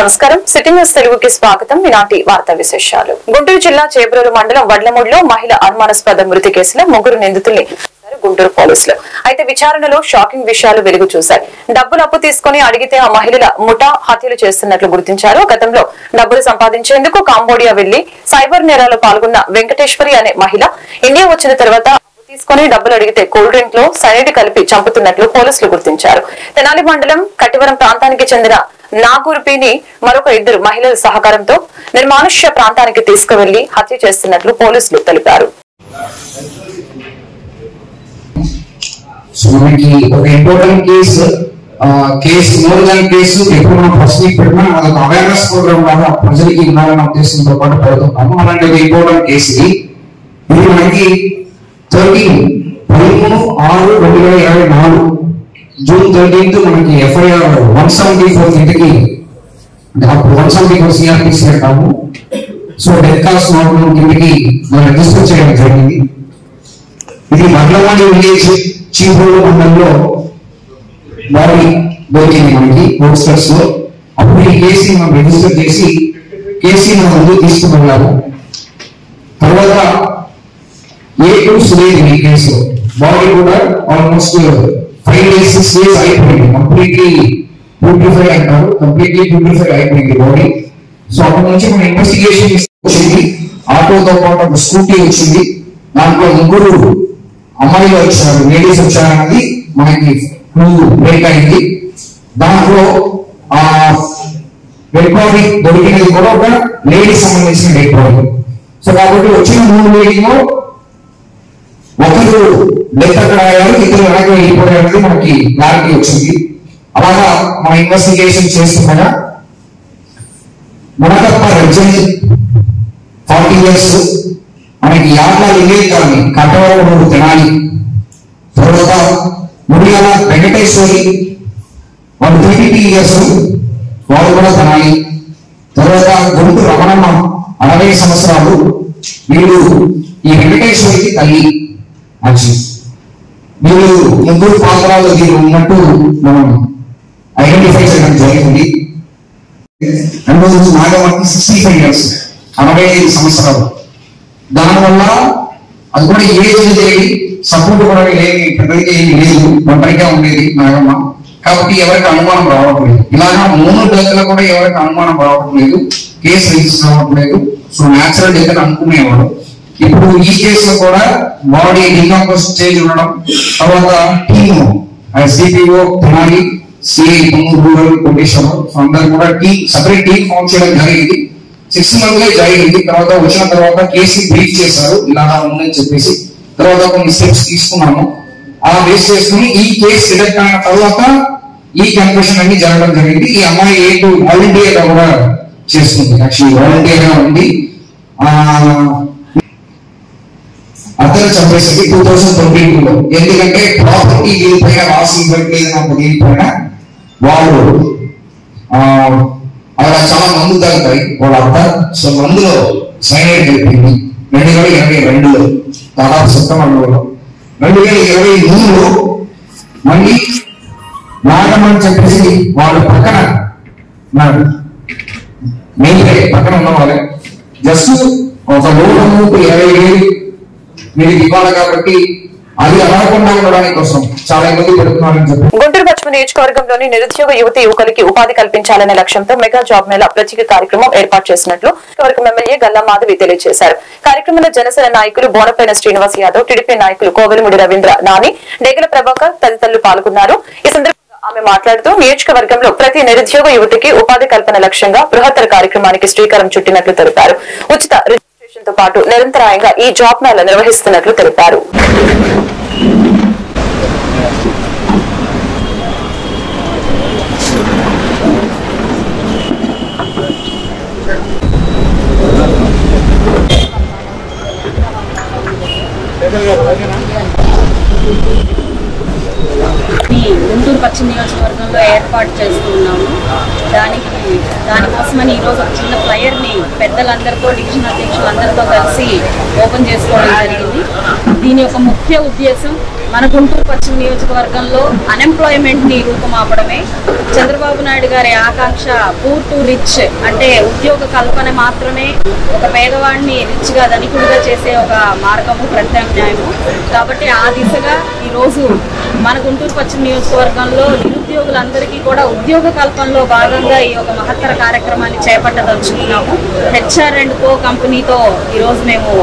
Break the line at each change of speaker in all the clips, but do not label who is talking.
నమస్కారం city news తెలుగుకి స్వాగతం. ఈనాటి వార్తా విశేషాలు. గుంటూరు జిల్లా చేబ్రోలు మండలం వడ్లమూడిలో మహిళ అనుమానాస్పద మృతి కేసులో ముగ్గురు నిందితుల్ని గుంటూరు పోలీసులు. అయితే విచారణలో షాకింగ్ విషయాలు వెలుగు చూశాయి. డబ్బులు అప్పు తీసుకుని అడిగితే ఆ మహిళల ముఠా హత్యలు చేస్తున్నట్లు గుర్తించారు. గతంలో డబ్బులు సంపాదించేందుకు కాంబోడియా వెళ్లి సైబర్ నేరాల్లో పాల్గొన్న వెంకటేశ్వరి అనే మహిళ ఇండియా వచ్చిన తర్వాత తీసుకుని డబ్బులు అడిగితే కూల్ డ్రింక్ లో సైనైడ్ కలిపి చంపుతున్నట్లు పోలీసులు గుర్తించారు. తెనాలి మండలం కట్టివరం ప్రాంతానికి చెందిన నాగూర్పిని మరొక ఇద్దరు మహిళల సహకారంతో నిర్మానుష్య ప్రాంతానికి తీసుకువెళ్లి హత్య చేస్తున్నట్లు పోలీసులు తెలిపారు.
జూన్ 13 మనకి ఎఫ్ఐఆర్ 174 కిందకి 174 సిఆర్పిసి అంటాము. సో డెత్ కాస్ నార్మల్ కిందకి మనం రిజిస్టర్ చేయడం జరిగింది. ఇది వడ్లమూడి విలేజ్ చీబ్రోలు మండలంలో బాడీ దొరికింది మనకి పోస్టర్స్ లో. అప్పుడు ఈ కేసుని మనం రిజిస్టర్ చేసి కేసుని మనం ముందుకు తీసుకుని వెళ్ళాము. తర్వాత A2 సురేష్ ఈ కేసు బాడీ కూడా ఆల్మోస్ట్ 5 days 6 days అయిపోయింది. కంప్లీట్లీ బ్యూటిఫై అంటారు, కంప్లీట్లీ బ్యూటిఫై అయిపోయింది బాడీ. సో అప్పటి నుంచి మన ఇన్వెస్టిగేషన్ వచ్చింది. ఆటోతో పాటు ఒక స్కూటీ వచ్చింది. దాంట్లో ముగ్గురు అమ్మాయిలు వచ్చారు, లేడీస్ వచ్చారన్నది మనకి బ్రేక్ అయింది. దాంట్లో ఆ డెడ్ బాడీ దొరికినది కూడా ఒక లేడీస్ సంబంధించిన డెడ్ బాడీ. సో కాబట్టి వచ్చిన 3 లేడీలో ఒకరు డెత్ అక్కడ అయ్యారు, ఇద్దరు వెనక్కి వెళ్ళిపోయారనేది మనకి క్లారిటీ వచ్చింది. అలాగా మన ఇన్వెస్టిగేషన్ చేస్తుండగా మునకప్ప రజని 40 years మనకి యాడ్ల వివేక్ గారిని కట్టవరం తెనాలి. తర్వాత ముడియాల వెంకటేశ్వరి వాళ్ళు 33 years వాళ్ళు కూడా తెనాలి. తర్వాత గుంటూరు రమణమ్మ 60 సంవత్సరాలు. వీళ్ళు ఈ వెంకటేశ్వరికి తల్లి. మీరు ముగ్గురు పాత్రలో దీని ఉన్నట్టు మనం ఐడెంటిఫై చేయడం జరిగింది. రెండోది నాగమర్తి 65 years 65 సంవత్సరాలు. దానివల్ల అది కూడా ఏజ్ లేని సపోర్ట్ కూడా లేని పెద్దలకి ఏమి లేదు, ఒంటరిగా ఉండేది నాగమ్మ. కాబట్టి ఎవరికి అనుమానం రావట్లేదు. ఇలాగా 3 డెత్లు కూడా ఎవరికి అనుమానం రావట్లేదు, కేసు రిజిస్టర్ అవ్వట్లేదు. సో న్యాచురల్ డెత్ అని అనుకునేవాడు. ఇప్పుడు ఈ కేసులో కూడా బాడీ డికంపోజ్ స్టేజ్ ఉండడం, తర్వాత team CPO Tenali, CI rural quotation అందరూ కూడా సపరేట్ టీమ్ ఫామ్ చేయడం జరిగింది. 6 months జరిగింది. తర్వాత వచ్చిన తర్వాత కేసు బ్రీఫ్ చేశారు, ఇలా ఉందని చెప్పేసి. తర్వాత కొన్ని స్టెప్స్ తీసుకున్నాము. అలా బేస్ చేసుకుని ఈ కేసు డిటెక్ట్ అయిన తర్వాత ఈ కన్ఫెషన్ అన్ని జరగడం జరిగింది. ఈ అమ్మాయి A2 వాలంటీర్ గా కూడా చేస్తుంది. యాక్చువల్లీ వాలంటీర్ గా ఉంది. అతను చంపేసింది 2022లో. ఎందుకంటే ప్రాపర్టీ దీనిపైన రాసి ఇవ్వట్లేదు, దీనిపైన వాళ్ళు అలా చాలా మందు తాగుతాయి వాళ్ళ అత్త. సో మందులో సైనైడ్ కలిపింది 2022లో, దాదాపు సెప్టెంబర్లో. 2023లో మళ్ళీ నాగమని చెప్పేసి వాళ్ళ పక్కన మెయిన్ పక్కన ఉన్న వాళ్ళే జస్ట్ ఒక లోన్ అమౌంట్ 20,000 మీరు ఇవ్వాలి. కాబట్టి అది అడగకుండా ఉండడానికి కోసం చాలా ఇబ్బంది పడుతున్నారని చెప్పి
గుంటూరు పశ్చిమ నియోజకవర్గంలోని నిరుద్యోగ యువకులకి ఉపాధి కల్పించాలనే లక్ష్యంతో మెగా జాబ్ మేళా ప్రత్యేక కార్యక్రమం ఏర్పాటు చేసినట్లు ఎమ్మెల్యే గల్లా మాధవి తెలియజేశారు. కార్యక్రమంలో జనసేన నాయకులు బోనపైన శ్రీనివాస్ యాదవ్, టీడీపీ నాయకులు కోవెలముడి రవీంద్ర, నాని, డేగల ప్రభాకర్ తదితరులు పాల్గొన్నారు. ఈ సందర్భంగా ఆమె మాట్లాడుతూ నియోజకవర్గంలో ప్రతి నిరుద్యోగ యువతికి ఉపాధి కల్పన లక్ష్యంగా బృహత్తర కార్యక్రమానికి శ్రీకారం చుట్టినట్లు తెలిపారు. ఉచిత తో పాటు నిరంతరాయంగా ఈ జాబ్ మేళా నిర్వహిస్తున్నట్లు తెలిపారు.
గుంటూరు పశ్చిమ నియోజకవర్గంలో ఏర్పాటు చేస్తున్నాము. దానికోసమని ఈరోజు ఒక చిన్న ఫ్లైయర్ని పెద్దలందరితో, డివిజన్ అధ్యక్షులందరితో కలిసి ఓపెన్ చేసుకోవడం జరిగింది. దీని యొక్క ముఖ్య ఉద్దేశం మన గుంటూరు పశ్చిమ నియోజకవర్గంలో అన్ఎంప్లాయ్మెంట్ ని రూపుమాపడమే చంద్రబాబు నాయుడు గారి ఆకాంక్ష. పూర్ టు రిచ్ అంటే ఉద్యోగ కల్పన మాత్రమే ఒక పేదవాడిని రిచ్ గా ధనికుడిగా చేసే ఒక మార్గము, ప్రత్యామ్నాయము. కాబట్టి ఆ దిశగా ఈరోజు మన గుంటూరు పశ్చిమ నియోజకవర్గంలో నిరుద్యోగులందరికీ కూడా ఉద్యోగ కల్పనలో భాగంగా ఈ ఒక మహత్తర కార్యక్రమాన్ని చేపట్టదలుచుకున్నాము. HR&Co కంపెనీతో ఈరోజు మేము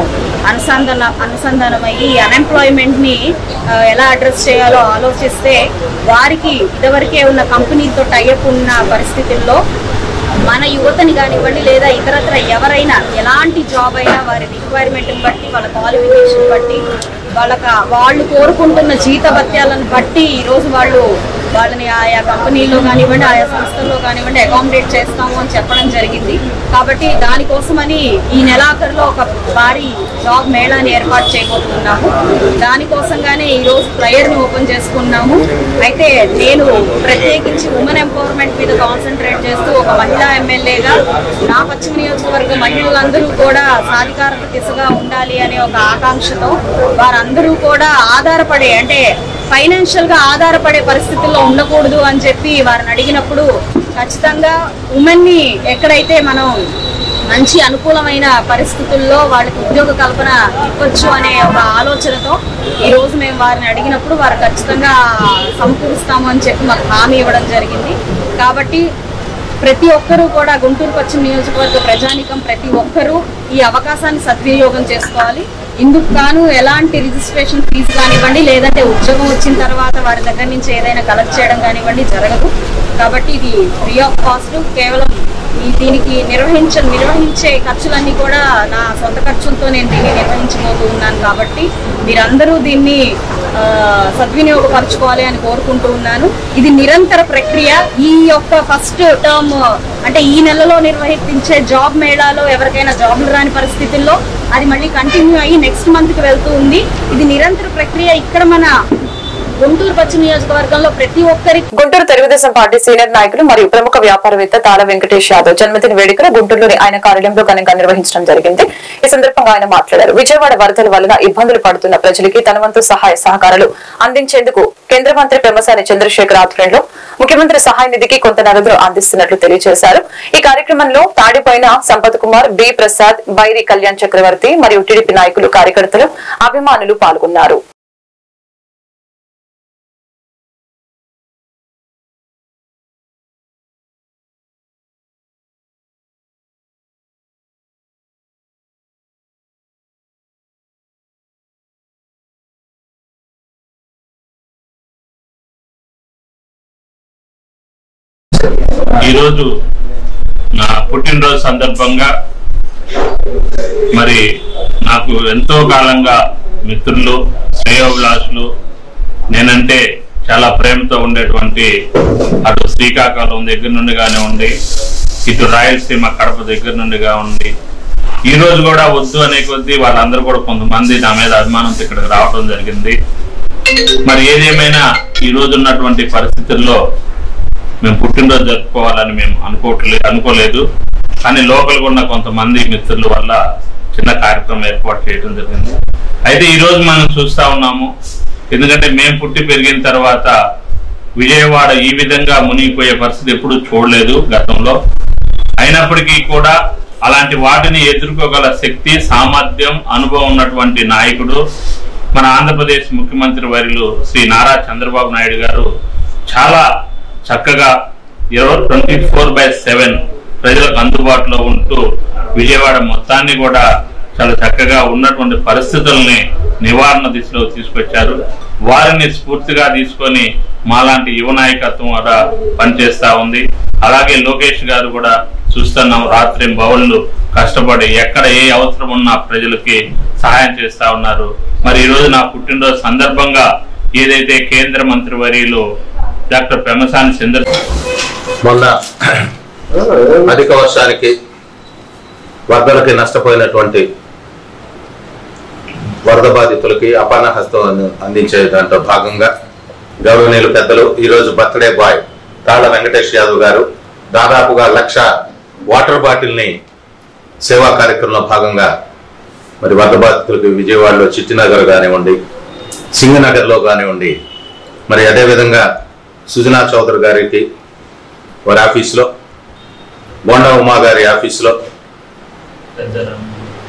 అనుసంధానమయ్యి అన్ఎంప్లాయ్మెంట్ ని ఎలా అడ్రస్ చేయాలో ఆలోచిస్తే వారికి ఇదివరకే ఉన్న కంపెనీతో టైఅప్ ఉన్న పరిస్థితుల్లో మన యువతని కానివ్వండి లేదా ఇతరత్ర ఎవరైనా ఎలాంటి జాబ్ అయినా వారి రిక్వైర్మెంట్ని బట్టి, వాళ్ళ క్వాలిఫికేషన్ బట్టి, వాళ్ళు కోరుకుంటున్న జీతభత్యాలను బట్టి ఈరోజు వాళ్ళని ఆయా కంపెనీల్లో కానివ్వండి, ఆయా సంస్థల్లో కానివ్వండి అకామిడేట్ చేస్తాము అని చెప్పడం జరిగింది. కాబట్టి దానికోసమని ఈ నెలాఖరులో ఒక భారీ జాబ్ మేళాని ఏర్పాటు చేయబోతున్నాము. దానికోసంగానే ఈరోజు ఫ్లైయర్ని ఓపెన్ చేసుకున్నాము. అయితే నేను ప్రత్యేకించి ఉమెన్ ఎంపవర్మెంట్ మీద కాన్సన్ట్రేట్ చేస్తూ ఒక మహిళా ఎమ్మెల్యేగా నా పశ్చిమ నియోజకవర్గ మహిళలందరూ కూడా సాధికారత దిశగా ఉండాలి అనే ఒక ఆకాంక్షతో వారందరూ కూడా ఆధారపడే అంటే ఫైనాన్షియల్ గా ఆధారపడే పరిస్థితుల్లో ఉండకూడదు అని చెప్పి వారిని అడిగినప్పుడు ఖచ్చితంగా ఉమెన్ ని ఎక్కడైతే మనం మంచి అనుకూలమైన పరిస్థితుల్లో వాళ్ళకి ఉద్యోగ కల్పన ఇవ్వచ్చు అనే ఒక ఆలోచనతో ఈ రోజు మేము వారిని అడిగినప్పుడు వారు ఖచ్చితంగా సమకూరుస్తాము అని చెప్పి మాకు హామీ ఇవ్వడం జరిగింది. కాబట్టి ప్రతి ఒక్కరూ కూడా గుంటూరు పశ్చిమ నియోజకవర్గ ప్రజానికం ప్రతి ఒక్కరూ ఈ అవకాశాన్ని సద్వినియోగం చేసుకోవాలి. ఇందుకు గాను ఎలాంటి రిజిస్ట్రేషన్ ఫీజు కానివ్వండి లేదంటే ఉద్యోగం వచ్చిన తర్వాత వారి దగ్గర నుంచి ఏదైనా కలెక్ట్ చేయడం కానివ్వండి జరగదు. కాబట్టి ఇది ఫ్రీ ఆఫ్ కాస్ట్. కేవలం దీనికి నిర్వహించే ఖర్చులన్నీ కూడా నా సొంత ఖర్చులతో నేను దీన్ని నిర్వహించబోతూ ఉన్నాను. కాబట్టి మీరందరూ దీన్ని సద్వినియోగపరచుకోవాలి అని కోరుకుంటూ ఉన్నాను. ఇది నిరంతర ప్రక్రియ. ఈ యొక్క ఫస్ట్ టర్మ్ అంటే ఈ నెలలో నిర్వహించే జాబ్ మేళాలో ఎవరికైనా జాబ్లు రాని పరిస్థితుల్లో అది మళ్ళీ కంటిన్యూ అయ్యి నెక్స్ట్ మంత్ కి వెళ్తూ ఉంది. ఇది నిరంతర ప్రక్రియ. ఇక్కడ మన గుంటూరు పశ్చిమ నియోజకవర్గంలో ప్రతి ఒక్కరికి
గుంటూరు తెలుగుదేశం పార్టీ సీనియర్ నాయకులు మరియు ప్రముఖ వ్యాపారవేత్త తాళ వెంకటేష్ యాదవ్ జన్మదిన వేడుకలు గుంటూరులోని ఆయన కార్యాలయంలో ఘనంగా నిర్వహించడం జరిగింది. ఈ సందర్భంగా ఆయన మాట్లాడారు. విజయవాడ వరదల వలన ఇబ్బందులు పడుతున్న ప్రజలకి తన వంతు సహాయ సహకారాలు అందించేందుకు కేంద్ర మంత్రి పెమ్మసాని చంద్రశేఖర్ ఆధ్వర్యంలో ముఖ్యమంత్రి సహాయ నిధికి కొంత నగదు అందిస్తున్నట్లు తెలియజేశారు. ఈ కార్యక్రమంలో తాడిపోయిన సంపత్ కుమార్, బి ప్రసాద్, బైరి కళ్యాణ్ చక్రవర్తి మరియు టీడీపీ నాయకులు, కార్యకర్తలు, అభిమానులు పాల్గొన్నారు.
ఈరోజు నా పుట్టినరోజు సందర్భంగా మరి నాకు ఎంతో కాలంగా మిత్రులు, శ్రేయోభిలాషులు, నేనంటే చాలా ప్రేమతో ఉండేటువంటి అటు శ్రీకాకుళం దగ్గర నుండి కానివ్వండి, ఇటు రాయలసీమ కడప దగ్గర నుండిగా ఉండి ఈ రోజు కూడా వద్దు అనే కొద్దీ వాళ్ళందరూ కూడా కొంతమంది నా మీద అభిమానంతో ఇక్కడికి రావడం జరిగింది. మరి ఏదేమైనా ఈ రోజు ఉన్నటువంటి పరిస్థితుల్లో మేము పుట్టినరోజు జరుపుకోవాలని మేము అనుకోలేదు. కానీ లోకల్గా ఉన్న కొంతమంది మిత్రుల వల్ల చిన్న కార్యక్రమం ఏర్పాటు చేయడం జరిగింది. అయితే ఈ రోజు మనం చూస్తా ఉన్నాము. ఎందుకంటే మేము పుట్టి పెరిగిన తర్వాత విజయవాడ ఈ విధంగా మునిగిపోయే పరిస్థితి ఎప్పుడు చూడలేదు గతంలో. అయినప్పటికీ కూడా అలాంటి వాటిని ఎదుర్కోగల శక్తి, సామర్థ్యం, అనుభవం ఉన్నటువంటి నాయకుడు మన ఆంధ్రప్రదేశ్ ముఖ్యమంత్రి వర్యులు శ్రీ నారా చంద్రబాబు నాయుడు గారు చాలా చక్కగా 24/7 ప్రజలకు అందుబాటులో ఉంటూ విజయవాడ మొత్తాన్ని కూడా చాలా చక్కగా ఉన్నటువంటి పరిస్థితుల్ని నివారణ దిశలో తీసుకొచ్చారు. వారిని స్ఫూర్తిగా తీసుకొని మాలాంటి యువ నాయకత్వం కూడా పనిచేస్తా ఉంది. అలాగే లోకేష్ గారు కూడా చూస్తున్నాం, రాత్రి బౌళ్ళు కష్టపడి ఎక్కడ ఏ అవసరం ఉన్నా ప్రజలకి సహాయం చేస్తా ఉన్నారు. మరి ఈరోజు నా పుట్టినరోజు సందర్భంగా ఏదైతే కేంద్ర మంత్రి వర్యులు డాక్టర్ పెమ్మసాని
మొన్న అధిక వర్షానికి వరదలకి నష్టపోయినటువంటి వరద బాధితులకి అపాన హస్తం అందించే దాంట్లో భాగంగా గౌరవనీయులు పెద్దలు ఈరోజు బర్త్డే బాయ్ తాళ వెంకటేష్ యాదవ్ గారు దాదాపుగా 1,00,000 వాటర్ బాటిల్ని సేవా కార్యక్రమంలో భాగంగా మరి వరద బాధితులకి విజయవాడలో చిట్టినగర్ కానివ్వండి, సింగనగర్లో కానివ్వండి, మరి అదేవిధంగా సుజనా చౌదరి గారికి వారి ఆఫీసులో, బోండా ఉమా గారి ఆఫీసులో,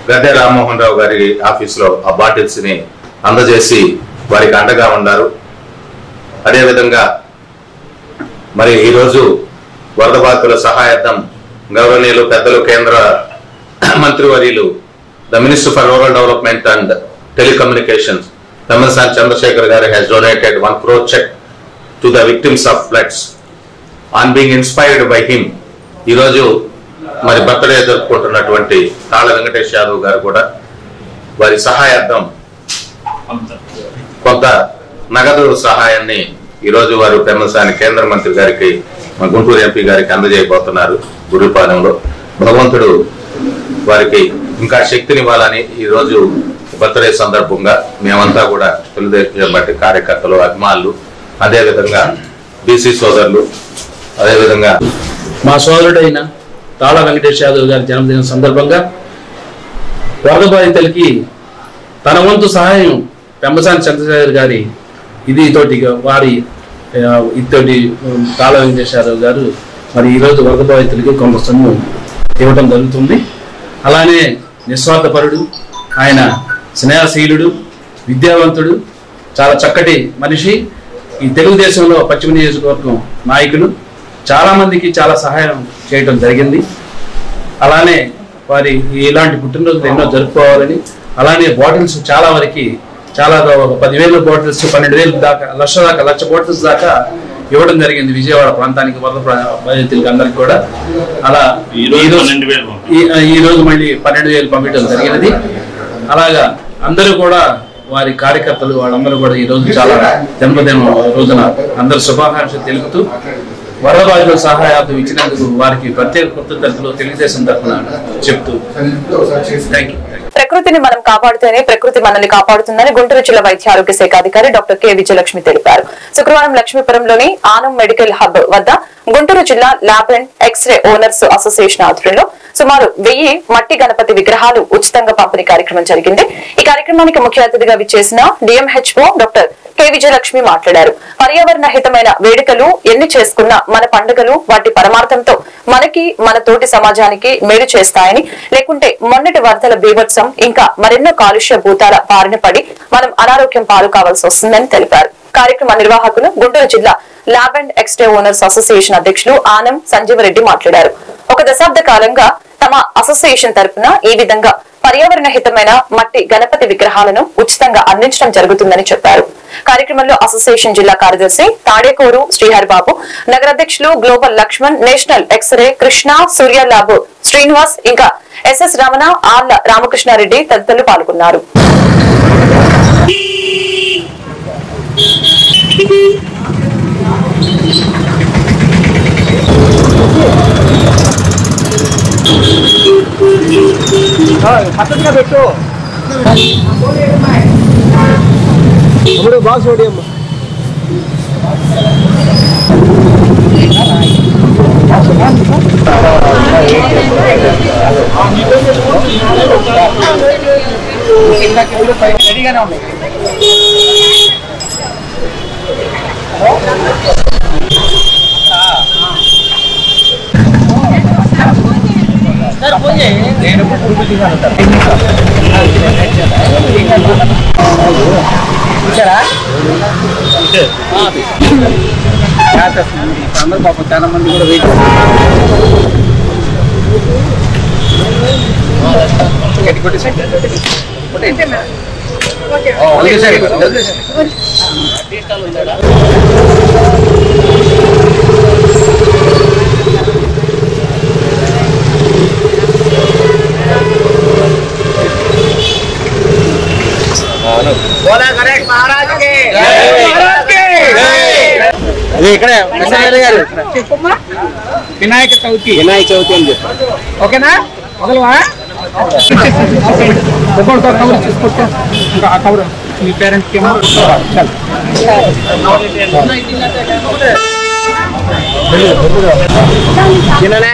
గద్దె రామ్మోహన్ రావు గారి ఆఫీసులో ఆ బాటిల్స్ని అందజేసి వారికి అండగా ఉన్నారు. అదేవిధంగా మరి ఈరోజు వరద బాధితుల సహాయార్థం గౌరవనీయులు పెద్దలు కేంద్ర మంత్రివర్యులు the minister for rural development and telecommunications తమిళసాని చంద్రశేఖర్ గారు has donated 1 crore check to the victims of floods. On being inspired by him, ఈరోజు మరి బర్త్డే జరుపుకుంటున్నటువంటి తాళ వెంకటేష్ యాదవ్ గారు కూడా వారి సహాయార్థం కొంత నగదు సహాయాన్ని ఈరోజు వారు పెమ్మసాని కేంద్ర మంత్రి గారికి, గుంటూరు ఎంపీ గారికి అందజేయబోతున్నారు. గురుపాలెంలో భగవంతుడు వారికి ఇంకా శక్తినివ్వాలని ఈరోజు బర్త్డే సందర్భంగా మేమంతా కూడా తెలుగుదేశం పార్టీ కార్యకర్తలు, అభిమానులు, అదేవిధంగా బీసీ సోదరులు, అదేవిధంగా
మా సోదరుడైన తాళ వెంకటేష్ యాదవ్ గారి జన్మదినం సందర్భంగా వరద బాధితులకి తన వంతు సహాయం పెమ్మసాని చంద్రశేఖర్ గారి తోటి తాళ వెంకటేష్ యాదవ్ గారు మరి ఈరోజు వరద బాధితులకి కొంత సొమ్ము ఇవ్వడం జరుగుతుంది. అలానే నిస్వార్థపరుడు, ఆయన స్నేహశీలుడు, విద్యావంతుడు, చాలా చక్కటి మనిషి. ఈ తెలుగుదేశంలో పశ్చిమ నియోజకవర్గం నాయకులు చాలా మందికి చాలా సహాయం చేయడం జరిగింది. అలానే వారి ఇలాంటి పుట్టినరోజులు ఎన్నో జరుపుకోవాలని, అలానే బాటిల్స్ చాలా వరకు చాలా 10,000 బాటిల్స్ 12,000 దాకా, లక్ష బాటిల్స్ దాకా ఇవ్వడం జరిగింది విజయవాడ ప్రాంతానికి, వరద బాధితులకి అందరికి కూడా. అలా ఈ రోజు మళ్ళీ 12,000 పంపించడం జరిగినది. అలాగా అందరూ కూడా వారి కార్యకర్తలు వాళ్ళందరూ కూడా ఈ రోజు చాలా జన్మదినం రోజున అందరూ శుభాకాంక్షలు తెలుపుతూ వరద బాధితుల సహాయార్థం ఇచ్చినందుకు వారికి ప్రత్యేక కృతజ్ఞతలు తెలుగుదేశం తరఫున చెప్తూ థ్యాంక్ యూ.
ప్రకృతిని మనం కాపాడుతూనే ప్రకృతి మనల్ని కాపాడుతుందని గుంటూరు జిల్లా వైద్య ఆరోగ్య శాఖ అధికారి డాక్టర్ కె విజయలక్ష్మి తెలిపారు. శుక్రవారం లక్ష్మీపురంలోని ఆనం మెడికల్ హబ్ వద్ద గుంటూరు జిల్లా lab and x ray owners association ఆధ్వర్యంలో సుమారు 1000 మట్టి గణపతి విగ్రహాలు ఉచితంగా పంపిణీ కార్యక్రమం జరిగింది. ఈ కార్యక్రమానికి ముఖ్య అతిథిగా విచ్చేసిన డిఎంహెచ్ఓ డాక్టర్ కె విజయలక్ష్మి మాట్లాడారు. పర్యావరణ హితమైన వేడుకలు ఎన్ని చేసుకున్నా మన పండుగలు వాటి పరమార్థంతో మనకి, మన తోటి సమాజానికి మేలు చేస్తాయని, లేకుంటే మొన్నటి వరదల బీభత్సం ఇంకా మరెన్నో కాలుష్య భూతాల బారిన పడి మనం అనారోగ్యం పాలు కావాల్సి వస్తుందని తెలిపారు. కార్యక్రమ నిర్వాహకులు గుంటూరు జిల్లా lab and x ray owners association అధ్యక్షులు ఆనం సంజీవరెడ్డి మాట్లాడారు. 1 దశాబ్ద కాలంగా తమ అసోసియేషన్ తరఫున ఈ విధంగా పర్యావరణ హితమైన మట్టి గణపతి విగ్రహాలను ఉచితంగా అందించడం జరుగుతుందని చెప్పారు. కార్యక్రమంలో అసోసియేషన్ జిల్లా కార్యదర్శి తాడేకూరు శ్రీహరిబాబు, నగరాధ్యక్షులు global Lakshman, national X-ray Krishna, Surya lab Srinivas, ఇంకా ఎస్ఎస్ రమణ, ఆర్ల రామకృష్ణారెడ్డి తదితరులు పాల్గొన్నారు.
పద్ధతిగా పెట్టు ఇప్పుడు బాక్స్ ఓడి అమ్మ రెడీగానే ఉన్నాయి. చూసారా అందరూ పాపం చాలా మంది కూడా వెయిట్ ఇక్కడ వినాయక చవితి అని చెప్పి ఓకేనా ఒకలువా కవర్ తీసుకొస్తే ఆ కవర్ మీ పేరెంట్స్కి ఏమో తిననే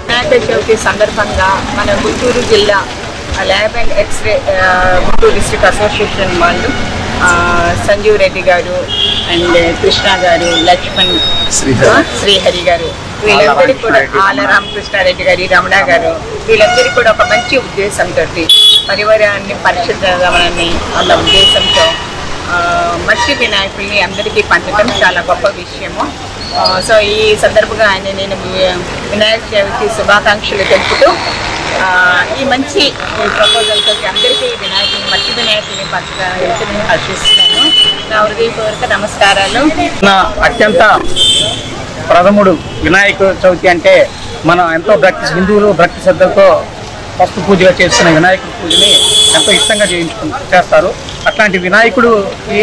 వినాయక చవితి సందర్భంగా మన గుంటూరు జిల్లా lab and x ray Guntur district association వాళ్ళు సంజీవ్ రెడ్డి గారు అండ్ కృష్ణ గారు, లక్ష్మణ్, శ్రీహరి గారు, వీళ్ళందరికీ కూడా ఆల రామకృష్ణారెడ్డి గారి, రమణ గారు, వీళ్ళందరికీ కూడా ఒక మంచి ఉద్దేశంతో పరివారాన్ని పరిశుభ్రమని అన్న ఉద్దేశంతో మట్టి వినాయకుల్ని అందరికీ పంచడం చాలా గొప్ప విషయము. సో ఈ సందర్భంగా నేను వినాయక చవితి శుభాకాంక్షలు తెలుపుతూ ఈ మంచి ప్రపోజల్తో అందరికీ మట్టి వినాయకుల్ని పంచడం హర్షిస్తున్నాను. నా హృదయపూర్వక నమస్కారాలు.
నా అత్యంత ప్రథముడు వినాయక చవితి అంటే మనం ఎంతో హిందువులు భక్తి శ్రద్ధలతో ఫస్ట్ పూజగా చేస్తున్న వినాయకుడి పూజని ఎంతో ఇష్టంగా చేస్తారు. అట్లాంటి వినాయకుడికి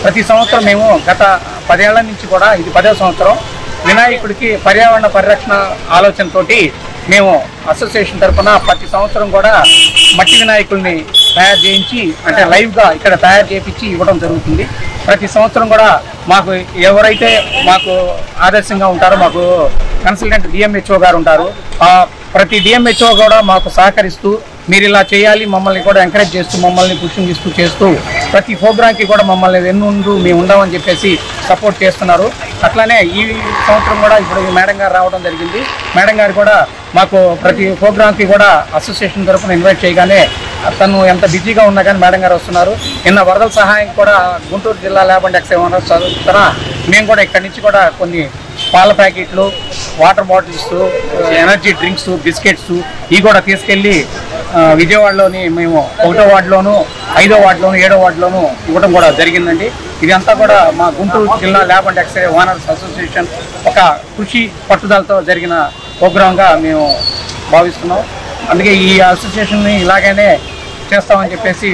ప్రతి సంవత్సరం మేము గత 10 ఏళ్ల నుంచి కూడా ఇది 10వ సంవత్సరం వినాయకుడికి పర్యావరణ పరిరక్షణ ఆలోచనతోటి మేము అసోసియేషన్ తరఫున ప్రతి సంవత్సరం కూడా మట్టి వినాయకుల్ని తయారు చేయించి అంటే లైవ్గా ఇక్కడ తయారు చేయించి ఇవ్వడం జరుగుతుంది. ప్రతి సంవత్సరం కూడా మాకు ఎవరైతే మాకు ఆదర్శంగా ఉంటారో మాకు కన్సల్టెంట్ డిఎంహెచ్ఓ గారు ఉంటారు. ప్రతి డిఎంహెచ్ఓ కూడా మాకు సహకరిస్తూ మీరు ఇలా చేయాలి మమ్మల్ని కూడా ఎంకరేజ్ చేస్తూ మమ్మల్ని పుషింగ్ ఇస్తూ చేస్తూ ప్రతి ప్రోగ్రామ్కి కూడా మమ్మల్ని వెన్నుండు మేము ఉండమని చెప్పేసి సపోర్ట్ చేస్తున్నారు. అట్లానే ఈ సంవత్సరం కూడా ఇప్పుడు మేడం గారు రావడం జరిగింది. మేడం గారు కూడా మాకు ప్రతి ప్రోగ్రామ్కి కూడా అసోసియేషన్ తరఫున ఇన్వైట్ చేయగానే తను ఎంత బిజీగా ఉన్నా కానీ మేడం గారు వస్తున్నారు. నిన్న వరదల సహాయం కూడా గుంటూరు జిల్లా ల్యాబ్ అండ్ ఎక్స్రే ఓనర్స్ తరఫున మేము కూడా ఇక్కడి నుంచి కూడా కొన్ని పాల ప్యాకెట్లు, water bottles, energy drinks, biscuits ఇవి కూడా తీసుకెళ్ళి విజయవాడలోని మేము 1వ వార్డులోను, 5వ వార్డులోను, 7వ వార్డులోను ఇవ్వడం కూడా జరిగిందండి. ఇదంతా కూడా మా గుంటూరు జిల్లా lab and x ray owners association ఒక కృషి పట్టుదలతో జరిగిన ప్రోగ్రాంగా మేము భావిస్తున్నాం. అందుకే ఈ అసోసియేషన్ని ఇలాగనే చేస్తామని చెప్పేసి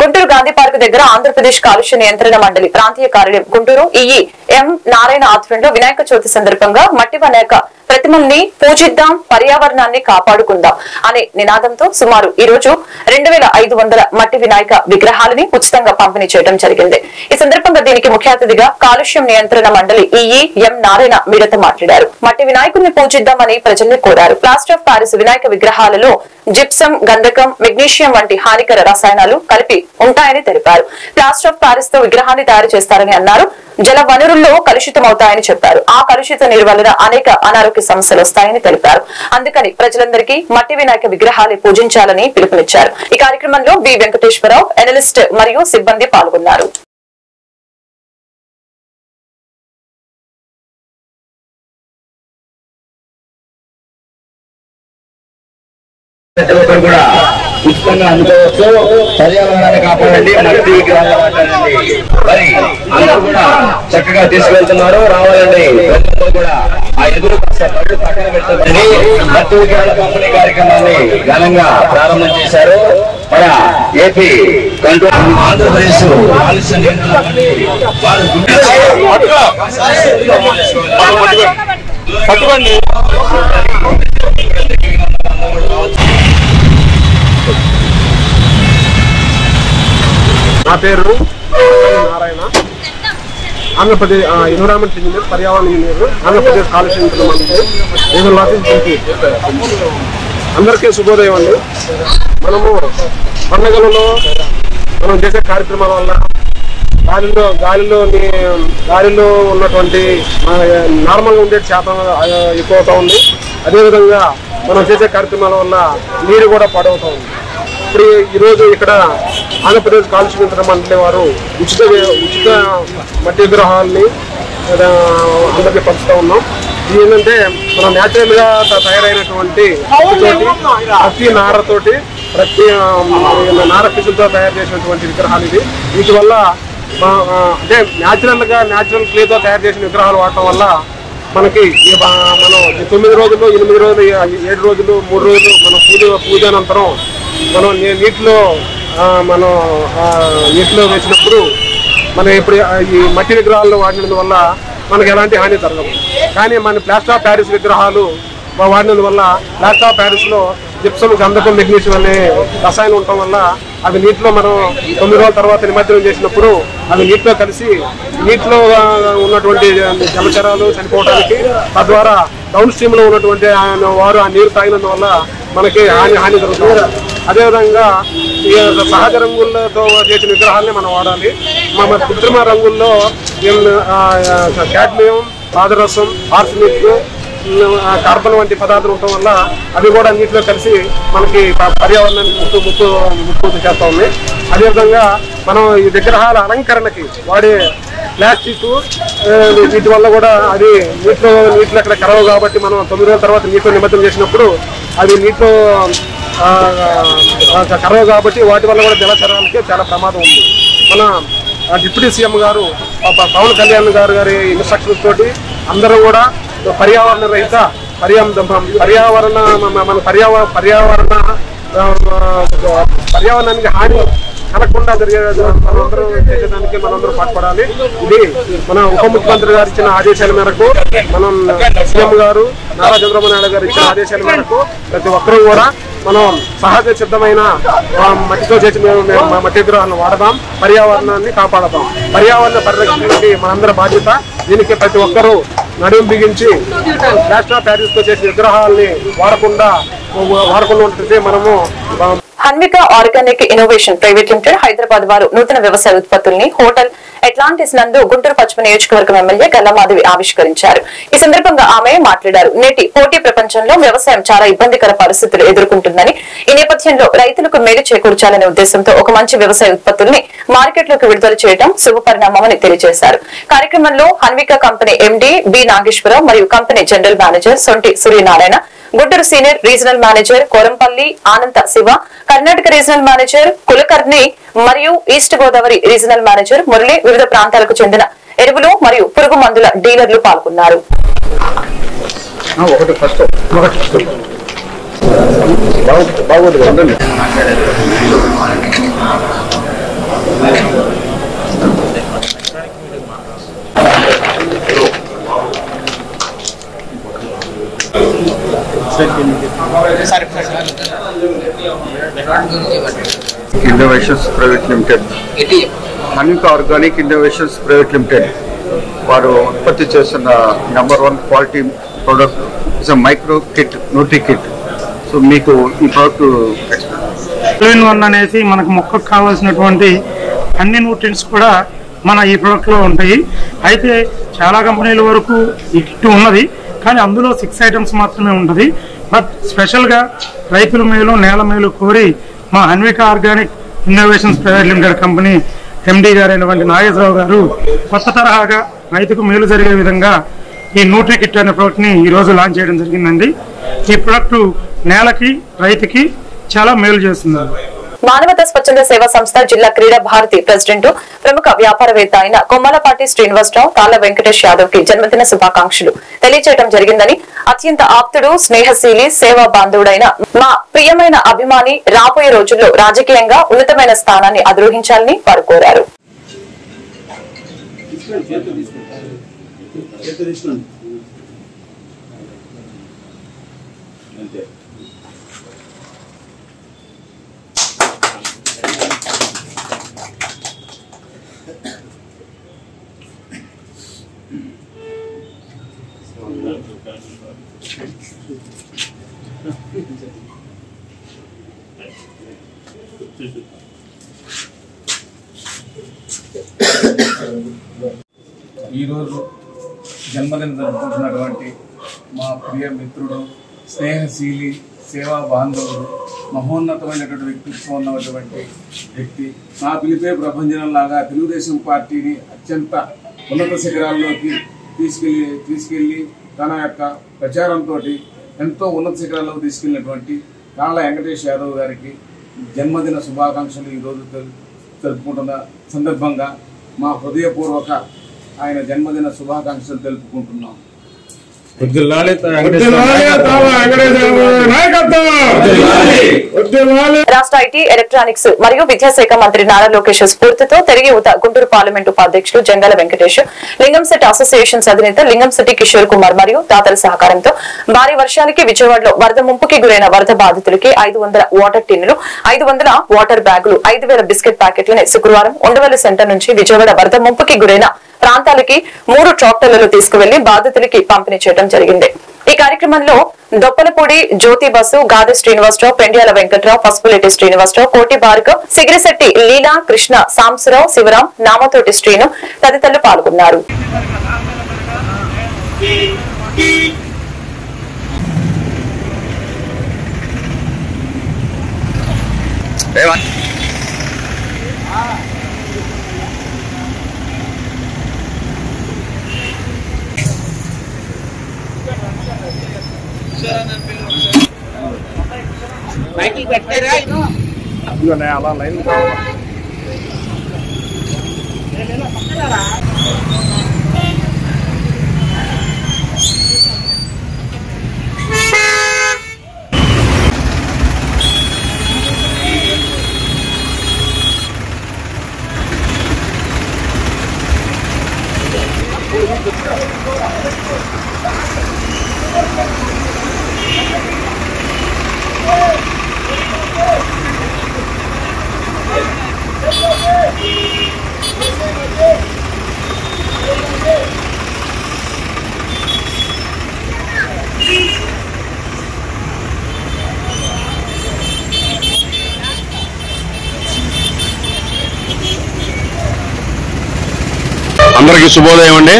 గుంటూరు గాంధీ పార్క్ దగ్గర ఆంధ్రప్రదేశ్ కాలుష్య నియంత్రణ మండలి ప్రాంతీయ కార్యాలయం గుంటూరు ఈఈ ఎం నారాయణ ఆధ్వర్యంలో వినాయక చవితి సందర్భంగా మట్టి వినాయక ప్రతిమల్ని పూజిద్దాం, పర్యావరణాన్ని కాపాడుకుందాం అనే నినాదంతో సుమారు ఈ రోజు 2500 మట్టి వినాయక విగ్రహాలని ఉచితంగా పంపిణీ చేయడం జరిగింది. ఈ సందర్భంగా దీనికి ముఖ్య అతిథిగా కాలుష్యం నియంత్రణ మండలి ఈఈ ఎం నారాయణ మీడియాతో మాట్లాడారు. మట్టి వినాయకుడిని పూజిద్దామని ప్రజల్ని కోరారు. ప్లాస్టర్ ఆఫ్ ప్యారిస్ వినాయక విగ్రహాలలో జిప్సం, గంధకం, మెగ్నీషియం వంటి హానికర రసాయనాలు కలిపి ఉంటాయని తెలిపారు. ప్లాస్టర్ ఆఫ్ ప్యారిస్ తో విగ్రహాన్ని తయారు చేస్తారని అన్నారు. జల వనరుల్లో కలుషితమవుతాయని చెప్పారు. ఆ కలుషిత నీరు వలన అనేక అనారోగ్య సమస్యలు వస్తాయని తెలిపారు. అందుకని ప్రజలందరికీ మట్టి వినాయక విగ్రహాలు పూజించాలని పిలుపునిచ్చారు. ఈ కార్యక్రమంలో వి వెంకటేశ్వరరావు, ఎనలిస్ట్ మరియు సిబ్బంది పాల్గొన్నారు.
కూడా ఉచితంగా అందుకోవచ్చు. పర్యావరణాన్ని కాపాడండి, మట్టి విగ్రహాలు కాపాడండి. మరి అందరూ కూడా చక్కగా తీసుకెళ్తున్నారు. రావాలండి ప్రజలందరూ కూడా ఆ ఎదురు పళ్ళు పక్కన పెట్టండి. మట్టి విగ్రహాల పంపిణీ కార్యక్రమాన్ని ఘనంగా ప్రారంభం చేశారు. మన ఏపీ కంట్రోల్ ఆంధ్రప్రదేశ్ కాలుష్య నియంత్రణ పట్టుకోండి.
నా పేరు నారాయణ, ఆంధ్రప్రదేశ్ ఎన్విరాన్మెంట్ ఇంజనీర్, పర్యావరణ ఇంజనీర్, ఆంధ్రప్రదేశ్ కాలుష్య నియంత్రణ మండలి. అందరికీ శుభోదయం అండి. మనము పండుగలలో మనం చేసే కార్యక్రమాల వల్ల గాలిలో ఉన్నటువంటి నార్మల్గా ఉండే శాతం ఎక్కువ అవుతా ఉంది. అదేవిధంగా మనం చేసే కార్యక్రమాల వల్ల నీరు కూడా పాడవుతా ఉంది. ఇప్పుడు ఈరోజు ఇక్కడ ఆంధ్రప్రదేశ్ కాలుష్య నియంత్రణ మండలి వారు ఉచిత మట్టి విగ్రహాలని అందరికీ పంచుతూ ఉన్నాం. ఇది ఏంటంటే మనం న్యాచురల్ గా తయారైనటువంటి ప్రతి నారతోటి నార పీసులతో తయారు చేసినటువంటి విగ్రహాలు ఇది. వీటి వల్ల అంటే న్యాచురల్ క్లేతో తయారు చేసిన విగ్రహాలు వాడటం వల్ల మనకి మనం 9 రోజులు 8 రోజులు 7 రోజులు 3 రోజులు మనం పూజ అనంతరం మనం నీటిలో వేసినప్పుడు మనం ఇప్పుడు ఈ మట్టి విగ్రహాలను వాడినందువల్ల మనకు ఎలాంటి హాని జరగదు. కానీ మన ప్లాస్టర్ ఆఫ్ ప్యారిస్ విగ్రహాలు వాడినందువల్ల ప్లాస్టర్ ఆఫ్ ప్యారిస్లో జిప్సం, గంధకం, మెగ్నీషియం అనే రసాయనం ఉండటం వల్ల అవి నీటిలో మనం 9 రోజుల తర్వాత నిమజ్జనం చేసినప్పుడు అవి నీటిలో కలిసి నీటిలో ఉన్నటువంటి జలచరాలు చనిపోవడానికి, తద్వారా డౌన్ స్ట్రీమ్ లో ఉన్నటువంటి వారు ఆ నీరు తాగినందువల్ల మనకి హాని జరుగుతుంది. అదేవిధంగా సహజ రంగులతో చేసిన విగ్రహాలని మనం వాడాలి. మన కృత్రిమ రంగుల్లో కాడ్మియం, పాదరసం, ఆర్సెనిక్, కార్బన్ వంటి పదార్థాలు ఉండటం వల్ల అవి కూడా నీటిలో కలిసి మనకి పర్యావరణానికి ముప్పు చేస్తూ ఉంది. అదేవిధంగా మనం ఈ విగ్రహాల అలంకరణకి వాడే ప్లాస్టిక్ వీటి వల్ల కూడా అది నీటిలో అక్కడ కరవు కాబట్టి మనం 9 రోజుల తర్వాత నీటిలో నిమజ్జనం చేసినప్పుడు అది నీటిలో కరవు కాబట్టి వాటి వల్ల కూడా జలచరాలకి చాలా ప్రమాదం ఉంది. మన డిప్యూటీ సీఎం గారు పవన్ కళ్యాణ్ గారి ఇన్స్ట్రక్షన్స్ తోటి అందరూ కూడా పర్యావరణ రహిత పర్యావరణానికి హాని కలగకుండా చేసేదానికి మనందరూ పాటుపడాలి. ఇది మన ఉప ముఖ్యమంత్రి గారు ఇచ్చిన ఆదేశాల మేరకు, మనం సీఎం గారు నారా చంద్రబాబు నాయుడు గారు ఇచ్చిన ఆదేశాల మేరకు ప్రతి ఒక్కరూ కూడా మనం సహజ సిద్ధమైన మట్టితో చేసిన మట్టి విగ్రహాలను వాడదాం, పర్యావరణాన్ని కాపాడదాం. పర్యావరణ పరిరక్షణకి మనందరి బాధ్యత. దీనికి ప్రతి ఒక్కరూ నడుము బిగించి ప్లాస్టర్ ఆఫ్ ప్యారిస్ తో చేసిన విగ్రహాలని వాడకుండా ఉంటే మనము
Hanvika organic innovation private limited Hyderabad వారు నూతన వ్యవసాయ ఉత్పత్తుల్ని హోటల్ అట్లాంటిస్ నందు గుంటూరు పశ్చిమ నియోజకవర్గం ఎమ్మెల్యే గల్లమాధవి ఆవిష్కరించారు. ఈ సందర్భంగా ఆమె మాట్లాడారు. నేటి పోటీ ప్రపంచంలో వ్యవసాయం చాలా ఇబ్బందికర పరిస్థితులు ఎదుర్కొంటుందని, ఈ నేపథ్యంలో రైతులకు మేలు చేకూర్చాలనే ఉద్దేశంతో ఒక మంచి వ్యవసాయ ఉత్పత్తుల్ని మార్కెట్లోకి విడుదల చేయడం శుభపరిణామమని తెలియజేశారు. కార్యక్రమంలో Hanvika company MD B Nageswararao మరియు company general manager Sonti Suryanarayana, Guntur senior regional manager Korampalli Ananda Siva, Karnataka regional manager Kulkarni మరియు east Godavari regional manager Murali, వివిధ ప్రాంతాలకు చెందిన ఎరువులు మరియు పురుగు మందుల డీలర్లు పాల్గొన్నారు.
Innovations private limited, Hanvika organic innovations private limited వారు ఉత్పత్తి చేస్తున్న #1 quality product is micro kit, nutri kit. So మీకు ఈ ప్రోడక్ట్
All-in-One అనేసి మనకు మొక్కకు కావాల్సినటువంటి అన్ని న్యూట్రియంట్స్ కూడా మన ఈ ప్రోడక్ట్ లో ఉంటాయి. అయితే చాలా కంపెనీల వరకు ఈ కిట్ ఉన్నది, కానీ అందులో 6 ఐటమ్స్ మాత్రమే ఉంటుంది. బట్ స్పెషల్ గా రైతుల మేలు నేల మేలు కోరి మా Hanvika organic innovations private limited company MD గారైనటువంటి నాగేశ్వరరావు గారు కొత్త తరహాగా రైతుకు మేలు జరిగే విధంగా ఈ న్యూట్రీ కిట్ అనే ప్రోడక్ట్ ని ఈ రోజు లాంచ్ చేయడం జరిగిందండి. ఈ ప్రోడక్ట్ నేలకి రైతుకి చాలా మేలు చేస్తుంది.
మానవతా స్వచ్ఛంద సేవా సంస్థ జిల్లా క్రీడా భారతి ప్రెసిడెంట్ ప్రముఖ వ్యాపారవేత్త అయిన కొమ్మలపాటి శ్రీనివాసరావు తాళ్ల వెంకటేష్ యాదవ్ కి జన్మదిన శుభాకాంక్షలు తెలియజేయడం జరిగిందని, అత్యంత ఆప్తుడు, స్నేహశీలి, సేవా బాంధవుడైన మా ప్రియమైన అభిమాని రాబోయే రోజుల్లో రాజకీయంగా ఉన్నతమైన స్థానాన్ని అధిరోహించాలని వారు కోరారు.
ఈరోజు జన్మదిన జరుపుకుంటున్నటువంటి మా ప్రియ మిత్రుడు, స్నేహశీలి, సేవా బాంధవుడు, మహోన్నతమైనటువంటి వ్యక్తిత్వం ఉన్నటువంటి వ్యక్తి, నా పిలిపే ప్రభంజనంలాగా తెలుగుదేశం పార్టీని అత్యంత ఉన్నత శిఖరాల్లోకి తీసుకెళ్లి తన యొక్క ప్రచారంతో ఎంతో ఉన్నత శిఖరాల్లోకి తీసుకెళ్లినటువంటి తాళ్ల వెంకటేష్ యాదవ్ గారికి జన్మదిన శుభాకాంక్షలు ఈరోజు జరుపుకుంటున్న సందర్భంగా మా హృదయపూర్వక ఆయన జన్మదిన శుభాకాంక్షలు తెలుపుకుంటున్నాం.
రాష్ట్ర ఐటీ ఎలక్ట్రానిక్స్ మరియు విద్యాశాఖ మంత్రి నారా లోకేష్ స్ఫూర్తితో తిరిగి యువత గుంటూరు పార్లమెంటు ఉపాధ్యక్షులు జంగాల వెంకటేష్, లింగంశెట్టి అసోసియేషన్స్ అధినేత లింగంశెట్టి కిషోర్ కుమార్ మరియు దాతల సహకారంతో భారీ వర్షాలకి విజయవాడలో వరద ముంపుకి గురైన వరద బాధితులకి 500 వాటర్ టిన్నులు, 500 వాటర్ బ్యాగులు, 5000 బిస్కెట్ ప్యాకెట్లని శుక్రవారం ఉండవల్లి సెంటర్ నుంచి విజయవాడ వరద ముంపుకి గురైన ప్రాంతాలకి 3 ట్రాక్టర్లలో తీసుకువెళ్లి బాధితులకి పంపిణీ చేయడం జరిగింది. ఈ కార్యక్రమంలో దొప్పలపూడి జ్యోతి బసు, గాది శ్రీనివాసరావు, పెండ్యాల వెంకట్రావు, పసుపులేటి శ్రీనివాసరావు, కోటి భార్గవ్, సిగిరిశెట్టి లీలా, కృష్ణ, సాంబశివరావు, శివరాం, నామతోటి శ్రీను తదితరులు పాల్గొన్నారు.
అలా లైన్ కావాలి.
అందరికీ శుభోదయం అండి.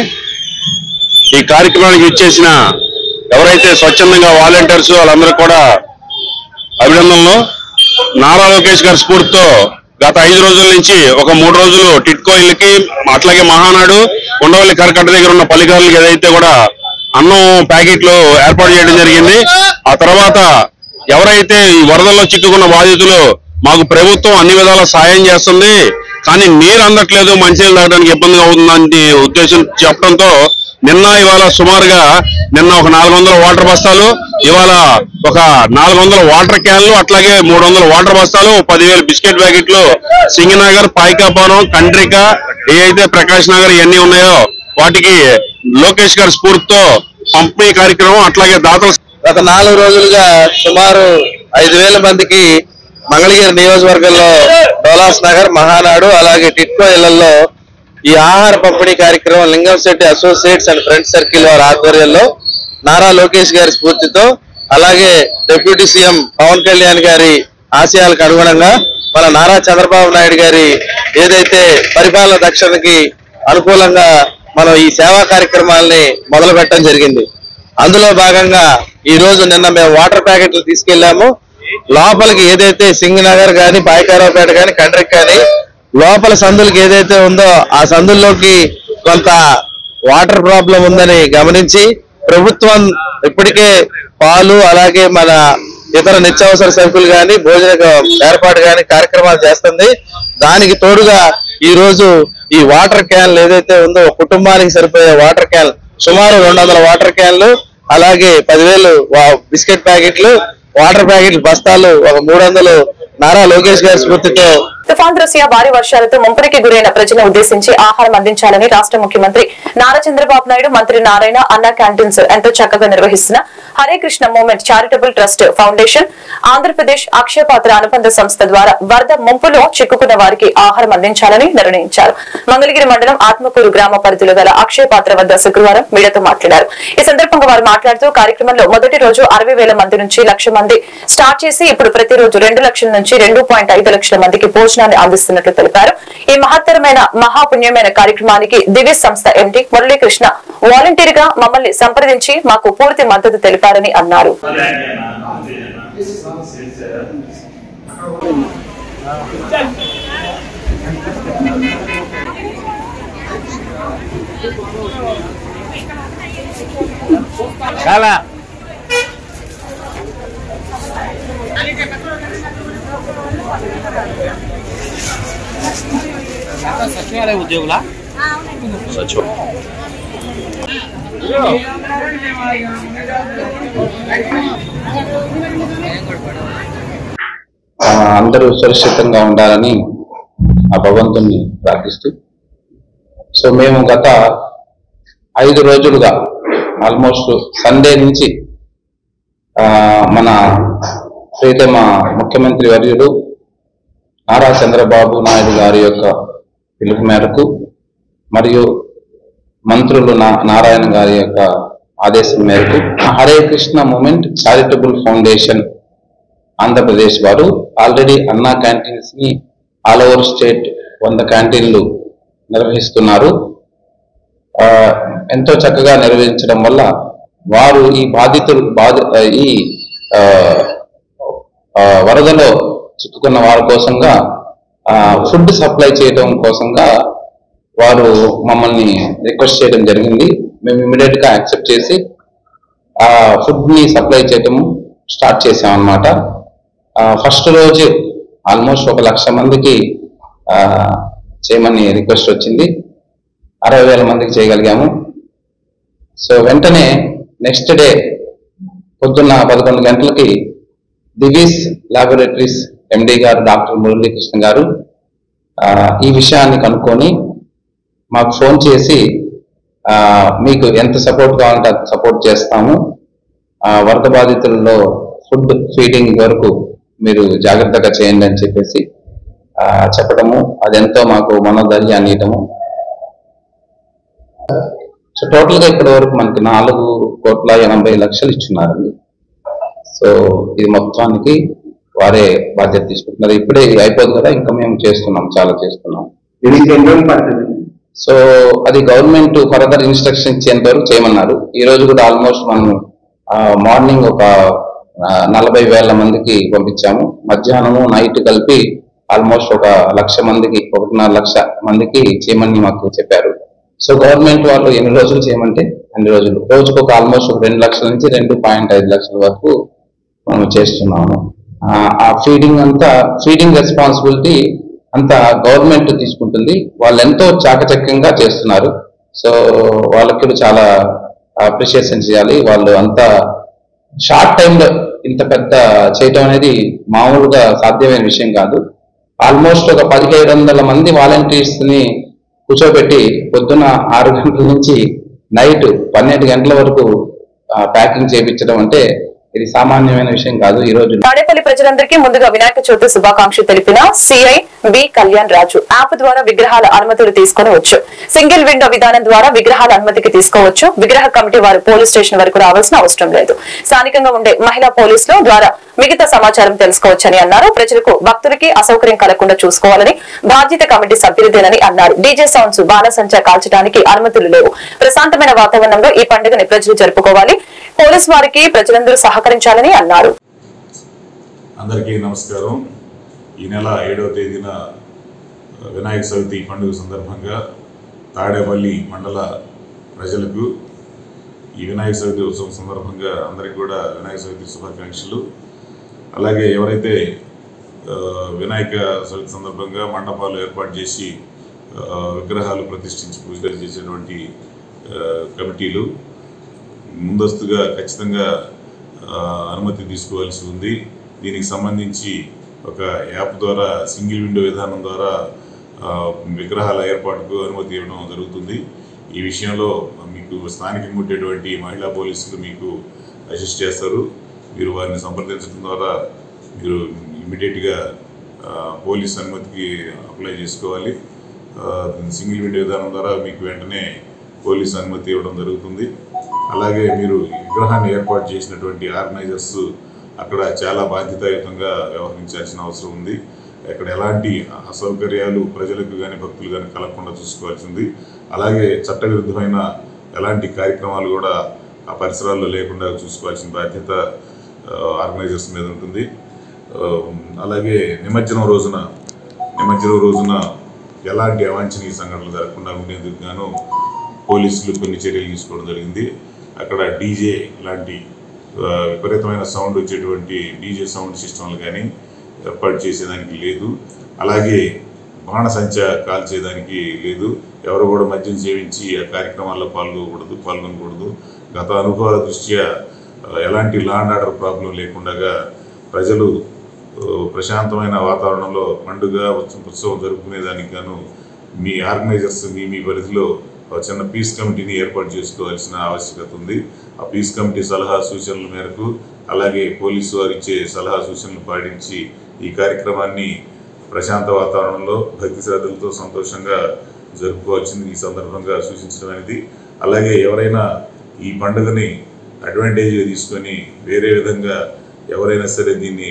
ఈ కార్యక్రమానికి ఇచ్చేసిన ఎవరైతే స్వచ్ఛందంగా వాలంటీర్స్ వాళ్ళందరూ కూడా అభినందనలు. నారా లోకేష్ గారి స్ఫూర్తితో గత 5 రోజుల నుంచి ఒక 3 రోజులు టిట్కో ఇళ్ళకి, అట్లాగే మహానాడు, ఉండవల్లి కరకట్ట దగ్గర ఉన్న పల్లికారులకి ఏదైతే కూడా అన్నం ప్యాకెట్లు ఏర్పాటు చేయడం జరిగింది. ఆ తర్వాత ఎవరైతే ఈ వరదల్లో చిక్కుకున్న బాధితులు మాకు ప్రభుత్వం అన్ని విధాల సాయం చేస్తుంది, కానీ నీరు అందట్లేదు, మంచినీళ్ళు తాగడానికి ఇబ్బందిగా అవుతుందని ఉద్దేశం చెప్పడంతో ఇవాళ సుమారుగా ఒక 400 వాటర్ బస్తాలు, ఇవాళ ఒక 400 వాటర్ క్యాన్లు, అట్లాగే 300 వాటర్ బస్తాలు, 10,000 బిస్కెట్ ప్యాకెట్లు సింగనగర్, పాయికాపురం, కండ్రిక, ఏవైతే ప్రకాష్ నగర్ ఇవన్నీ ఉన్నాయో వాటికి లోకేష్ గారి స్ఫూర్తితో పంపిణీ కార్యక్రమం, అట్లాగే దాతలు
గత 4 రోజులుగా సుమారు 5,000 మందికి మంగళగిరి నియోజకవర్గంలో డోలాస్ నగర్, మహానాడు, అలాగే టిట్కో ఇళ్లలో ఈ ఆహార పంపిణీ కార్యక్రమం Lingamsetti associates and friends circle వారి ఆధ్వర్యంలో నారా లోకేష్ గారి స్ఫూర్తితో, అలాగే డిప్యూటీ సీఎం పవన్ కళ్యాణ్ గారి ఆశయాలకు అనుగుణంగా మన నారా చంద్రబాబు నాయుడు గారి ఏదైతే పరిపాలన దక్షతకి అనుకూలంగా మనం ఈ సేవా కార్యక్రమాలని మొదలు పెట్టడం జరిగింది. అందులో భాగంగా ఈ రోజు నిన్న మేము వాటర్ ప్యాకెట్లు తీసుకెళ్లాము. లోపలికి ఏదైతే సింగనగర్ గాని, పాయకారావుపేట గాని, కండ్రిక్ గాని లోపల సందులకి ఏదైతే ఉందో ఆ సందుల్లోకి కొంత వాటర్ ప్రాబ్లం ఉందని గమనించి ప్రభుత్వం ఇప్పటికే పాలు, అలాగే మన ఇతర నిత్యావసర సరుకులు గాని, భోజన ఏర్పాటు గాని కార్యక్రమాలు చేస్తుంది. దానికి తోడుగా ఈ రోజు ఈ వాటర్ క్యాన్లు ఏదైతే ఉందో కుటుంబానికి సరిపోయే వాటర్ క్యాన్ సుమారు 200 వాటర్ క్యాన్లు, అలాగే 10,000 బిస్కెట్ ప్యాకెట్లు, వాటర్ ప్యాకెట్లు బస్తాలు, ఒక 300 నారా లోకేష్ గారి స్ఫూర్తితో.
తుఫాన్ దృష్ట్యా భారీ వర్షాలతో ముంపురికి గురైన ప్రజలను ఉద్దేశించి ఆహారం అందించాలని రాష్ట్ర ముఖ్యమంత్రి నారా చంద్రబాబు నాయుడు, మంత్రి నారాయణ అన్న క్యాంటీన్స్ ఎంతో చక్కగా నిర్వహిస్తున్న Hare Krishna movement charitable trust foundation, Andhra Pradesh Akshaya Patra అనుబంధ సంస్థ ద్వారా వరద ముంపులో చిక్కుకున్న వారికి ఆహారం అందించాలని నిర్ణయించారు. మంగళగిరి మండలం ఆత్మకూరు గ్రామ పరిధిలో గల అక్షయపాత్ర వద్ద శుక్రవారం మీడియాతో మాట్లాడారు. ఈ సందర్భంగా వారు మాట్లాడుతూ కార్యక్రమంలో మొదటి రోజు 60,000 మంది నుంచి 1,00,000 మంది స్టార్ట్ చేసి ఇప్పుడు ప్రతిరోజు 2 లక్షల నుంచి 2.5 లక్షల మందికి భోజనాన్ని అందిస్తున్నట్లు తెలిపారు. ఈ మహత్తరమైన మహాపుణ్యమైన కార్యక్రమానికి దివ్య సంస్థ ఎండీ మురళీకృష్ణ వాలంటీర్ గా మమ్మల్ని సంప్రదించి మాకు పూర్తి మద్దతు తెలిపారని అన్నారు.
సచివాలయ ఉద్యోగులా అందరూ సురక్షితంగా ఉండాలని ఆ భగవంతుని ప్రార్థిస్తూ, సో మేము గత 5 రోజులుగా ఆల్మోస్ట్ సండే నుంచి మన ప్రీతమ ముఖ్యమంత్రి వర్యులు నారా చంద్రబాబు నాయుడు గారి యొక్క పిలుపు మేరకు మరియు మంత్రులు నారాయణ గారి యొక్క ఆదేశం మేరకు Hare Krishna movement charitable foundation Andhra Pradesh వారు ఆల్రెడీ అన్నా క్యాంటీన్స్ ని ఆల్ ఓవర్ స్టేట్ 100 క్యాంటీన్లు నిర్వహిస్తున్నారు. ఎంతో చక్కగా నిర్వహించడం వల్ల వారు ఈ ఈ వరదలో చిక్కుకున్న వారి కోసంగా ఫుడ్ సప్లై చేయడం కోసంగా వారు మమ్మల్ని రిక్వెస్ట్ చేయడం జరిగింది. మేము ఇమీడియట్ గా యాక్సెప్ట్ చేసి ఆ ఫుడ్ ని సప్లై చేయడం స్టార్ట్ చేసాం అన్నమాట. ఫస్ట్ రోజు ఆల్మోస్ట్ 1,00,000 మందికి చేయమని రిక్వెస్ట్ వచ్చింది. 60,000 మందికి చేయగలిగాము. సో వెంటనే నెక్స్ట్ డే పొద్దున్న 11 గంటలకి దివీస్ ల్యాబొరేటరీస్ ఎండి గారు డాక్టర్ మురళీకృష్ణ గారు ఈ విషయాన్ని కనుక్కొని మాకు ఫోన్ చేసి మీకు ఎంత సపోర్ట్ కావాలంటే అది సపోర్ట్ చేస్తాము, వరద బాధితుల్లో ఫుడ్ ఫీడింగ్ వరకు మీరు జాగ్రత్తగా చేయండి అని చెప్పేసి చెప్పడము, అదెంతో మాకు మనోధైర్యాన్ని ఇవ్వటము. సో టోటల్ గా ఇప్పటి వరకు మనకి 4,80,00,000 ఇచ్చున్నారండి. సో ఇది మొత్తానికి వారే బాధ్యత తీసుకుంటున్నారు. ఇప్పుడే అయిపోదు కదా, ఇంకా మేము చేస్తున్నాం, చాలా చేస్తున్నాం. సో అది గవర్నమెంట్ ఫర్దర్ ఇన్స్ట్రక్షన్ ఇచ్చేంత వరకు చేయమన్నారు. ఈ రోజు కూడా ఆల్మోస్ట్ మనం మార్నింగ్ ఒక 40,000 మందికి పంపించాము. మధ్యాహ్నము నైట్ కలిపి ఆల్మోస్ట్ 1,00,000 మందికి 1,50,000 మందికి చేయమని మాకు చెప్పారు. సో గవర్నమెంట్ వాళ్ళు ఎన్ని రోజులు చేయమంటే అన్ని రోజులు, రోజుకు ఒక ఆల్మోస్ట్ 2 లక్షల నుంచి 2.5 లక్షల వరకు మనం చేస్తున్నాము. ఆ ఫీడింగ్ రెస్పాన్సిబిలిటీ అంతా గవర్నమెంట్ తీసుకుంటుంది. వాళ్ళు ఎంతో చాకచక్యంగా చేస్తున్నారు. సో వాళ్ళకి చాలా అప్రిషియేషన్ చేయాలి. వాళ్ళు అంత షార్ట్ టైంలో ఇంత పెద్ద చేయటం అనేది మామూలుగా సాధ్యమైన విషయం కాదు. ఆల్మోస్ట్ ఒక 1,700 మంది వాలంటీర్స్ ని కూర్చోబెట్టి పొద్దున 6 గంటల నుంచి నైట్ 12 గంటల వరకు ప్యాకింగ్ చేయించడం అంటే ఇది సామాన్యమైన విషయం కాదు. ఈ రోజు
తాడేపల్లి ప్రజలందరికీ ముందుగా వినాయక చవితి శుభాకాంక్షలు తెలిపిన సిఐ బి కళ్యాణ్ రాజు. యాప్ ద్వారా విగ్రహాల అనుమతులు తీసుకునవచ్చు. సింగిల్ విండో విధానం ద్వారా విగ్రహాల అనుమతికి తీసుకోవచ్చు. విగ్రహ కమిటీ వారు పోలీస్ స్టేషన్ వరకు రావాల్సిన అవసరం లేదు. స్థానికంగా ఉండే మహిళా పోలీసుల ద్వారా మిగతా సమాచారం తెలుసుకోవచ్చని అన్నారు. ప్రజలకు భక్తులకి అసౌకర్యం కలగకుండా చూసుకోవాలని బాధ్యత కమిటీ సభ్యులదేనని అన్నారు. డీజే సౌండ్స్ బాణసంచా కాల్చడానికి అనుమతులు లేవు. ప్రశాంతమైన వాతావరణంలో ఈ పండుగని ప్రజలు జరుపుకోవాలి. పోలీస్ వారికి ప్రజలందరూ సహకరించాలని అన్నారు.
అందరికీ నమస్కారం. ఈ నెల 7వ తేదీన వినాయక చవితి పండుగ సందర్భంగా తాడేపల్లి మండల ప్రజలకు ఈ వినాయక చవితి ఉత్సవం సందర్భంగా అందరికీ కూడా వినాయక చవితి శుభాకాంక్షలు. అలాగే ఎవరైతే వినాయక చవితి సందర్భంగా మండపాలు ఏర్పాటు చేసి విగ్రహాలు ప్రతిష్ఠించి పూజలు చేసేటువంటి కమిటీలు ముందస్తుగా ఖచ్చితంగా అనుమతి తీసుకోవాల్సి ఉంది. దీనికి సంబంధించి ఒక యాప్ ద్వారా సింగిల్ విండో విధానం ద్వారా విగ్రహాల ఏర్పాటుకు అనుమతి ఇవ్వడం జరుగుతుంది. ఈ విషయంలో మీకు స్థానికంగా ఉండేటువంటి మహిళా పోలీసులు మీకు అసిస్ట్ చేస్తారు. మీరు వారిని సంప్రదించడం ద్వారా మీరు ఇమ్మీడియట్గా పోలీస్ అనుమతికి అప్లై చేసుకోవాలి. సింగిల్ విండో విధానం ద్వారా మీకు వెంటనే పోలీస్ అనుమతి ఇవ్వడం జరుగుతుంది. అలాగే మీరు విగ్రహాన్ని ఏర్పాటు చేసినటువంటి ఆర్గనైజర్స్ అక్కడ చాలా బాధ్యతాయుతంగా వ్యవహరించాల్సిన అవసరం ఉంది. అక్కడ ఎలాంటి అసౌకర్యాలు ప్రజలకు కానీ భక్తులు కానీ కలగకుండా చూసుకోవాల్సింది. అలాగే చట్టవిరుద్ధమైన ఎలాంటి కార్యక్రమాలు కూడా ఆ పరిసరాల్లో లేకుండా చూసుకోవాల్సిన బాధ్యత ఆర్గనైజర్స్ మీద ఉంటుంది. అలాగే నిమజ్జనం రోజున ఎలాంటి అవాంఛనీయ సంఘటనలు జరగకుండా ఉండేందుకు గాను పోలీసులు కొన్ని చర్యలు తీసుకోవడం జరిగింది. అక్కడ డీజే లాంటి విపరీతమైన సౌండ్ వచ్చేటువంటి డీజే సౌండ్ సిస్టమ్లు కానీ ఏర్పాటు చేసేదానికి లేదు. అలాగే బాణసంచా కాల్చేదానికి లేదు. ఎవరు కూడా మద్యం సేవించి ఆ కార్యక్రమాల్లో పాల్గొనకూడదు. గత అనుభవాల దృష్ట్యా ఎలాంటి లా అండ్ ఆర్డర్ ప్రాబ్లం లేకుండా ప్రజలు ప్రశాంతమైన వాతావరణంలో పండుగ ఉత్సవం జరుపుకునే దానికి గాను మీ ఆర్గనైజర్స్ మీ పరిధిలో చిన్న పీస్ కమిటీని ఏర్పాటు చేసుకోవాల్సిన ఆవశ్యకత ఉంది. ఆ పీస్ కమిటీ సలహా సూచనల మేరకు అలాగే పోలీసు వారు ఇచ్చే సలహా సూచనలు పాటించి ఈ కార్యక్రమాన్ని ప్రశాంత వాతావరణంలో భక్తి శ్రద్ధలతో సంతోషంగా జరుపుకోవాల్సింది ఈ సందర్భంగా సూచించడం అనేది. అలాగే ఎవరైనా ఈ పండుగని అడ్వాంటేజ్గా తీసుకొని వేరే విధంగా ఎవరైనా సరే దీన్ని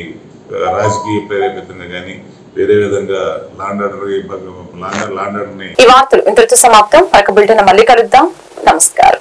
రాజకీయ ప్రేరేపితంగా కానీ వేరే విధంగా లాండ్ ఆర్డర్ని
ఈ వార్తలు ఇంతటితో సమాప్తం. మరొక బులెటిన్ మళ్ళీ కలుద్దాం. నమస్కారం.